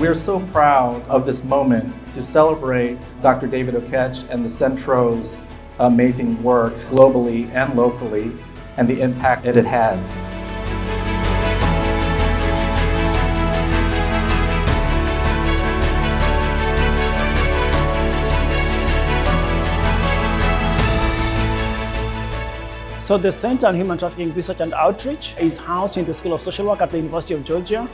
we're so proud of this moment to celebrate Dr. David Okech and the CenHTRO's amazing work globally and locally and the impact that it has. So the Center on Human Trafficking Research and Outreach is housed in the School of Social Work at the University of Georgia.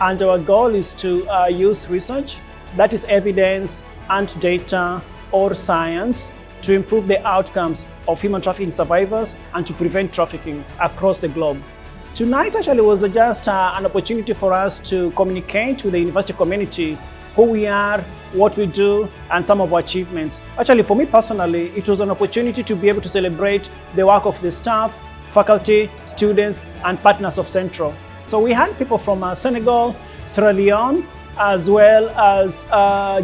And our goal is to use research, that is evidence and data or science, to improve the outcomes of human trafficking survivors and to prevent trafficking across the globe. Tonight actually was just an opportunity for us to communicate with the university community who we are, what we do, and some of our achievements. Actually, for me personally, it was an opportunity to be able to celebrate the work of the staff, faculty, students, and partners of CenHTRO. So we had people from Senegal, Sierra Leone, as well as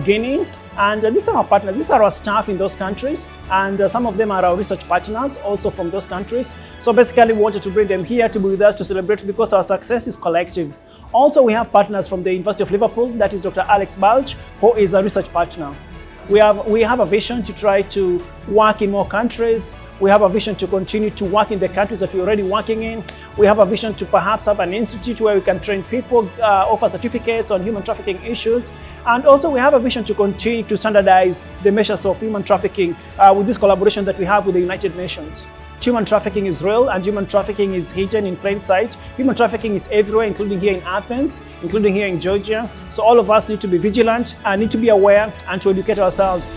Guinea, and these are our partners. These are our staff in those countries, and some of them are our research partners also from those countries. So basically we wanted to bring them here to be with us to celebrate because our success is collective. Also, we have partners from the University of Liverpool, that is Dr. Alex Balch, who is a research partner. We have a vision to try to work in more countries. We have a vision to continue to work in the countries that we're already working in. We have a vision to perhaps have an institute where we can train people, offer certificates on human trafficking issues. And also we have a vision to continue to standardize the measures of human trafficking with this collaboration that we have with the United Nations. Human trafficking is real and human trafficking is hidden in plain sight. Human trafficking is everywhere, including here in Athens, including here in Georgia. So all of us need to be vigilant and need to be aware and to educate ourselves.